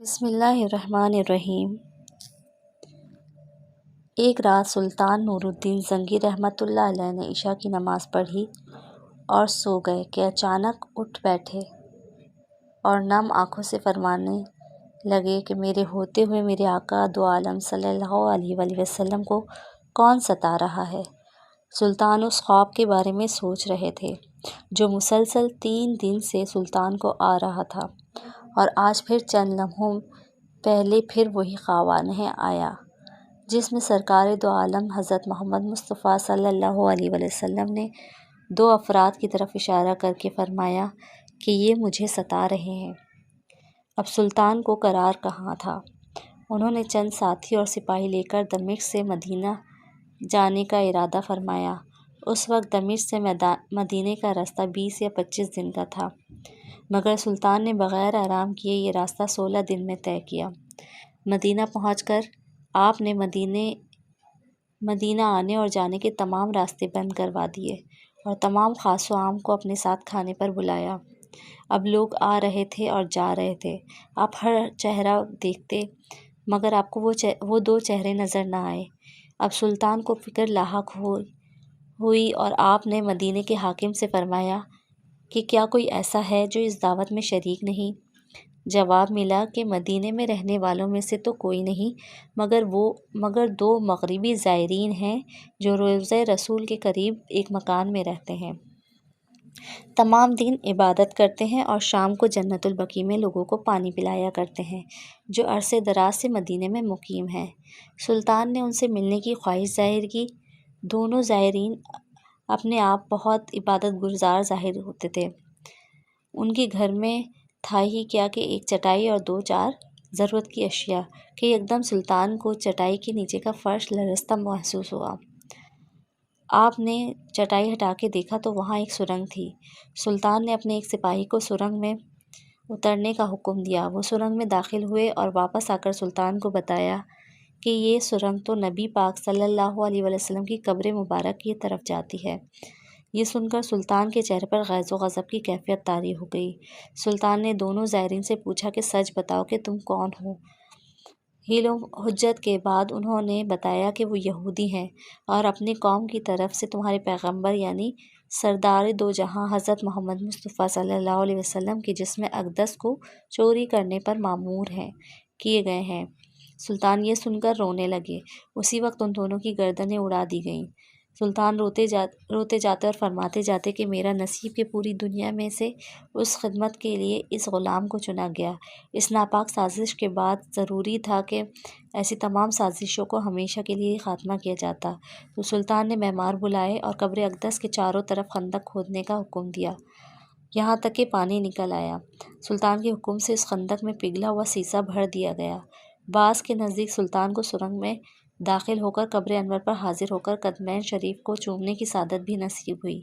بسم اللہ الرحمن الرحیم۔ ایک رات سلطان نور الدین زنگی رحمۃ اللہ علیہ نے عشاء کی نماز پڑھی اور سو گئے کہ اچانک اٹھ بیٹھے اور نم آنکھوں سے فرمانے لگے کہ میرے ہوتے ہوئے میرے آقا دو عالم صلی اللہ علیہ وآلہ وسلم کو کون ستا رہا ہے۔ سلطان اس خواب کے بارے میں سوچ رہے تھے جو مسلسل 3 دن سے سلطان کو آ رہا تھا، اور آج پھر چند لمحوں پہلے پھر وہی خواب انہیں آیا جس میں سرکار دو عالم حضرت محمد مصطفیٰ صلی اللہ علیہ وآلہ وسلم نے 2 افراد کی طرف اشارہ کر کے فرمایا کہ یہ مجھے ستا رہے ہیں۔ اب سلطان کو قرار کہاں تھا۔ انہوں نے چند ساتھی اور سپاہی لے کر دمشق سے مدینہ جانے کا ارادہ فرمایا۔ اس وقت دمشق سے مدینے کا راستہ 20 یا 25 دن کا تھا، مگر سلطان نے بغیر آرام کیے یہ راستہ 16 دن میں طے کیا۔ مدینہ پہنچ کر آپ نے مدینہ آنے اور جانے کے تمام راستے بند کروا دیے اور تمام خاص و عام کو اپنے ساتھ کھانے پر بلایا۔ اب لوگ آ رہے تھے اور جا رہے تھے، آپ ہر چہرہ دیکھتے مگر آپ کو وہ 2 چہرے نظر نہ آئے۔ اب سلطان کو فکر لاحق ہوئی اور آپ نے مدینے کے حاکم سے فرمایا کہ کیا کوئی ایسا ہے جو اس دعوت میں شریک نہیں؟ جواب ملا کہ مدینے میں رہنے والوں میں سے تو کوئی نہیں، مگر 2 مغربی زائرین ہیں جو روضہ رسول کے قریب ایک مکان میں رہتے ہیں، تمام دن عبادت کرتے ہیں اور شام کو جنت البقیع میں لوگوں کو پانی پلایا کرتے ہیں، جو عرصے دراز سے مدینے میں مقیم ہیں۔ سلطان نے ان سے ملنے کی خواہش ظاہر کی۔ دونوں زائرین اپنے آپ بہت عبادت گزار ظاہر ہوتے تھے۔ ان کے گھر میں تھا ہی کیا کہ ایک چٹائی اور 2-4 ضرورت کی اشیاء کہ یکدم سلطان کو چٹائی کے نیچے کا فرش لرزتا محسوس ہوا۔ آپ نے چٹائی ہٹا کے دیکھا تو وہاں ایک سرنگ تھی۔ سلطان نے اپنے ایک سپاہی کو سرنگ میں اترنے کا حکم دیا۔ وہ سرنگ میں داخل ہوئے اور واپس آ کر سلطان کو بتایا کہ یہ سرنگ تو نبی پاک صلی اللہ علیہ وآلہ وسلم کی قبر مبارک کی طرف جاتی ہے۔ یہ سن کر سلطان کے چہرے پر غیظ و غضب کی کیفیت طاری ہو گئی۔ سلطان نے دونوں زائرین سے پوچھا کہ سچ بتاؤ کہ تم کون ہو؟ حیل و حجت کے بعد انہوں نے بتایا کہ وہ یہودی ہیں اور اپنی قوم کی طرف سے تمہارے پیغمبر یعنی سردار دو جہاں حضرت محمد مصطفیٰ صلی اللہ علیہ وسلم کے جسم اقدس کو چوری کرنے پر مأمور کیے گئے ہیں۔ سلطان یہ سن کر رونے لگے۔ اسی وقت ان دونوں کی گردنیں اڑا دی گئیں۔ سلطان روتے جاتے اور فرماتے جاتے کہ میرا نصیب کہ پوری دنیا میں سے اس خدمت کے لیے اس غلام کو چنا گیا۔ اس ناپاک سازش کے بعد ضروری تھا کہ ایسی تمام سازشوں کو ہمیشہ کے لیے خاتمہ کیا جاتا۔ تو سلطان نے معمار بلائے اور قبر اقدس کے چاروں طرف خندق کھودنے کا حکم دیا، یہاں تک کہ پانی نکل آیا۔ سلطان کے حکم سے اس خندق میں پگھلا ہوا سیسا بھر دیا گیا۔ بعض کے نزدیک سلطان کو سرنگ میں داخل ہو کر قبر انور پر حاضر ہو کر قدمین شریف کو چومنے کی سعادت بھی نصیب ہوئی۔